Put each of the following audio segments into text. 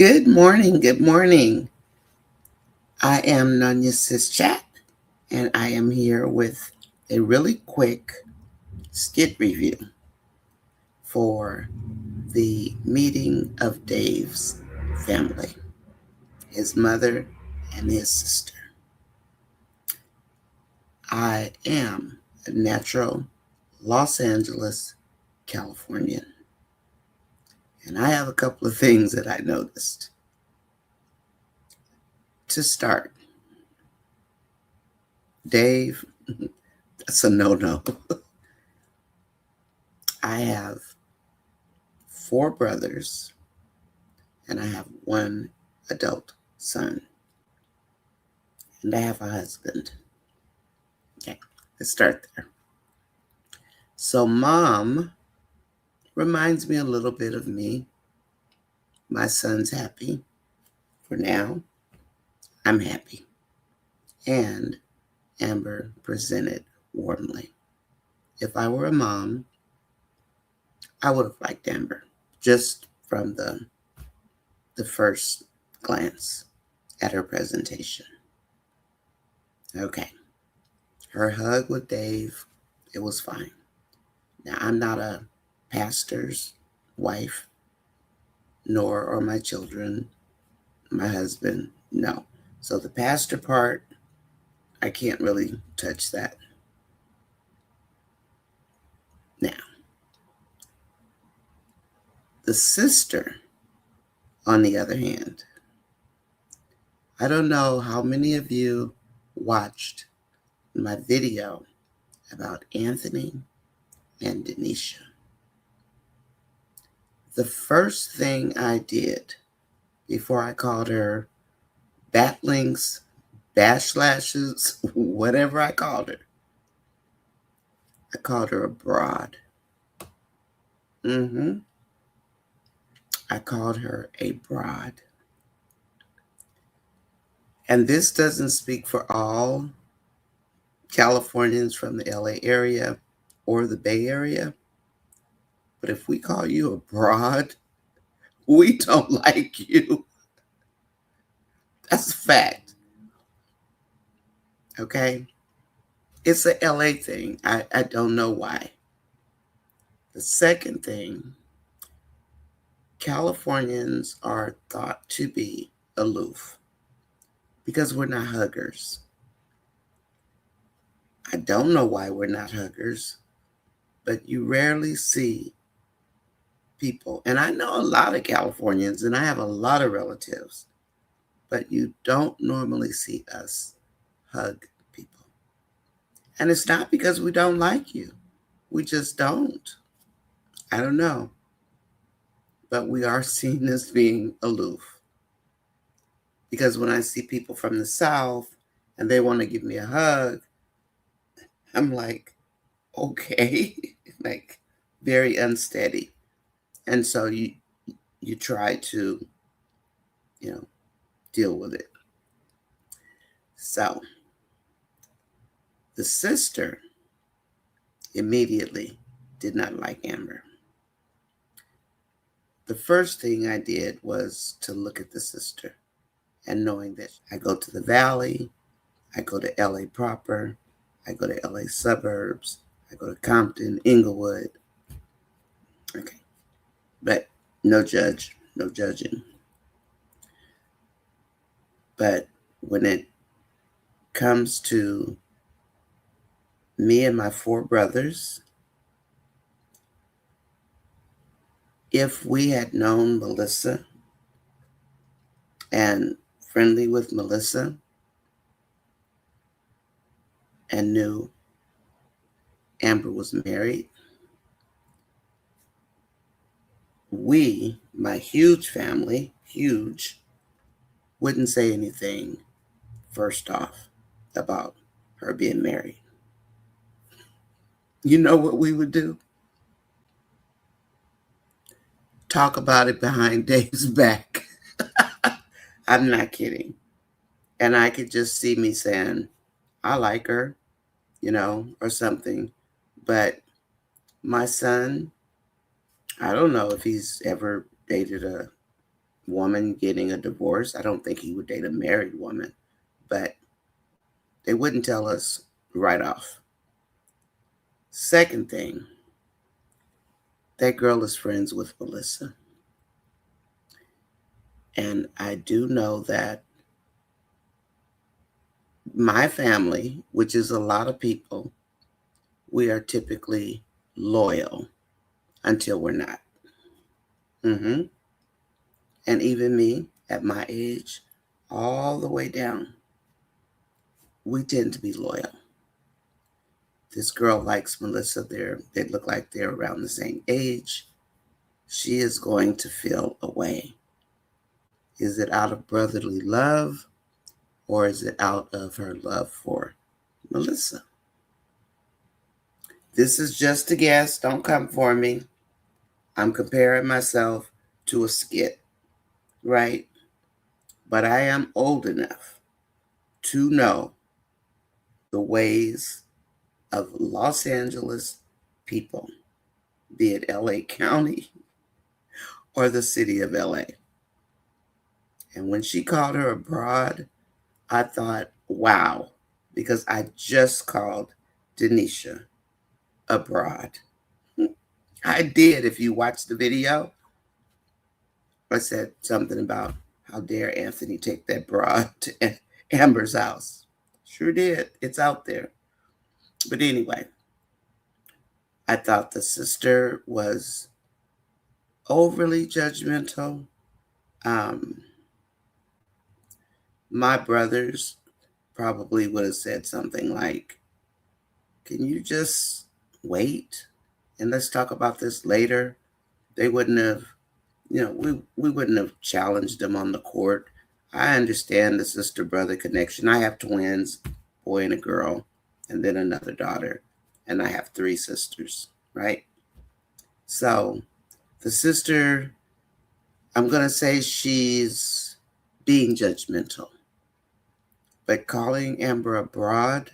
Good morning. Good morning. I am NonyasisChat, and I am here with a really quick skit review for the meeting of Dave's family, his mother and his sister. I am a natural Los Angeles, Californian, and I have a couple of things that I noticed. To start, Dave, that's a no-no. I have 4 brothers, and I have one adult son, and I have a husband. Okay, let's start there. So, mom reminds me a little bit of me. My son's happy for now. I'm happy. And Amber presented warmly. If I were a mom, I would have liked Amber just from the first glance at her presentation. Okay. Her hug with Dave, it was fine. Now, I'm not a pastor's wife, nor are my children, my husband, no. So the pastor part, I can't really touch that. Now, the sister, on the other hand, I don't know how many of you watched my video about Anthony and Denisha. The first thing I did before I called her batlings, bashlashes, whatever I called her, I called her a broad. I called her a broad. And this doesn't speak for all Californians from the LA area or the Bay Area. But if we call you a broad, we don't like you. That's a fact. Okay? It's a LA thing. I don't know why. The second thing, Californians are thought to be aloof because we're not huggers. I don't know why we're not huggers, but you rarely see people, and I know a lot of Californians, and I have a lot of relatives, but you don't normally see us hug people. And it's not because we don't like you. We just don't. I don't know. But we are seen as being aloof. Because when I see people from the South and they want to give me a hug, I'm like, okay, like very unsteady. And so you try to, deal with it. So the sister immediately did not like Amber. The first thing I did was to look at the sister, and knowing that I go to the Valley, I go to LA proper, I go to LA suburbs, I go to Compton, Inglewood. Okay. But no judging. But when it comes to me and my 4 brothers, if we had known Melissa and friendly with Melissa and knew Amber was married, we, my huge family, wouldn't say anything first off about her being married. You know what we would do? Talk about it behind Dave's back. I'm not kidding. And I could just see me saying, I like her, or something. But my son, I don't know if he's ever dated a woman getting a divorce. I don't think he would date a married woman, but they wouldn't tell us right off. Second thing, that girl is friends with Melissa. And I do know that my family, which is a lot of people, we are typically loyal until we're not. Mm-hmm. And even me, at my age, all the way down, we tend to be loyal. This girl likes Melissa. They look like they're around the same age. She is going to feel a way. Is it out of brotherly love, or is it out of her love for Melissa? This is just a guess. Don't come for me. I'm comparing myself to a skit, right? But I am old enough to know the ways of Los Angeles people, be it LA County or the city of LA. And when she called her a broad, I thought, wow, because I just called Denisha a broad. I did. If you watch the video, I said something about how dare Anthony take that broad to Amber's house. Sure did. It's out there. But anyway, I thought the sister was overly judgmental. Um, my brothers probably would have said something like, can you just wait and let's talk about this later? They wouldn't have, we wouldn't have challenged them on the court. I understand the sister brother connection. I have twins, boy and a girl, and then another daughter, and I have 3 sisters, right? So the sister, I'm going to say she's being judgmental, but calling Amber a broad,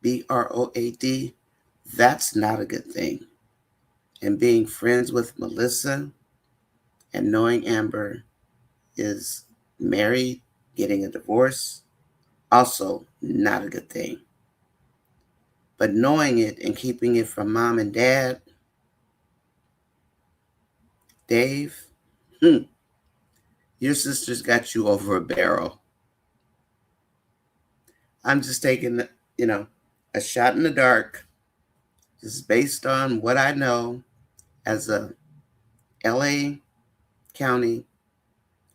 BROAD, that's not a good thing. And being friends with Melissa and knowing Amber is married, getting a divorce, also not a good thing. But knowing it and keeping it from mom and dad, Dave, your sister's got you over a barrel. I'm just taking, a shot in the dark, just based on what I know as a LA County,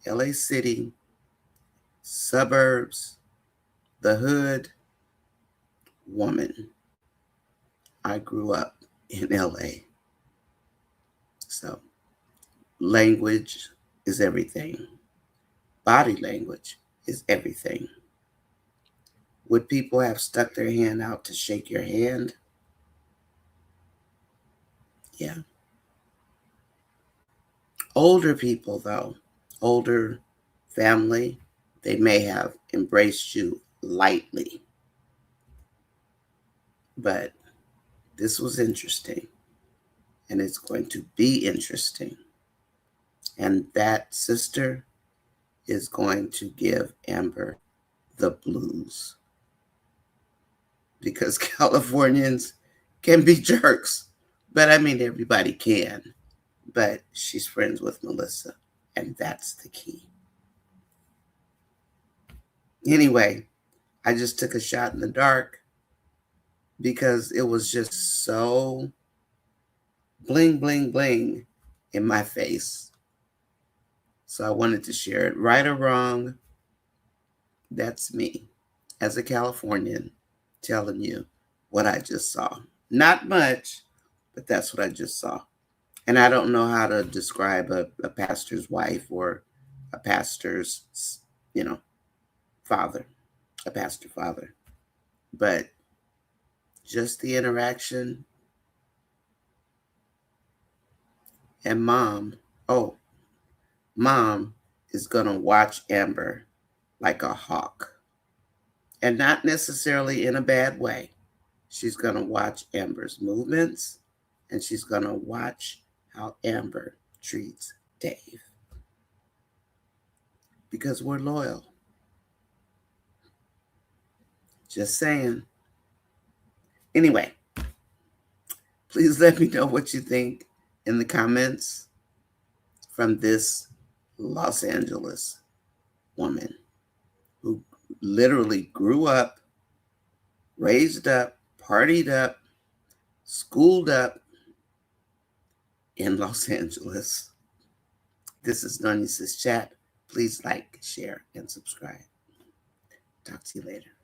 LA City, suburbs, the hood woman. I grew up in LA. So language is everything. Body language is everything. Would people have stuck their hand out to shake your hand? Yeah. Older people, though, older family, they may have embraced you lightly. But this was interesting, and it's going to be interesting. And that sister is going to give Amber the blues because Californians can be jerks. But I mean, everybody can. But she's friends with Melissa, and that's the key. Anyway, I just took a shot in the dark because it was just so bling, bling, bling in my face. So I wanted to share it. Right or wrong, that's me as a Californian telling you what I just saw. Not much, but that's what I just saw. And I don't know how to describe a pastor's wife or a pastor's, father, a pastor father. But just the interaction and mom is going to watch Amber like a hawk. And not necessarily in a bad way. She's going to watch Amber's movements and she's going to watch how Amber treats Dave. because we're loyal. Just saying. Anyway, please let me know what you think in the comments from this Los Angeles woman who literally grew up, raised up, partied up, schooled up in Los Angeles. This is NonyasisChat. Please like, share, and subscribe. Talk to you later.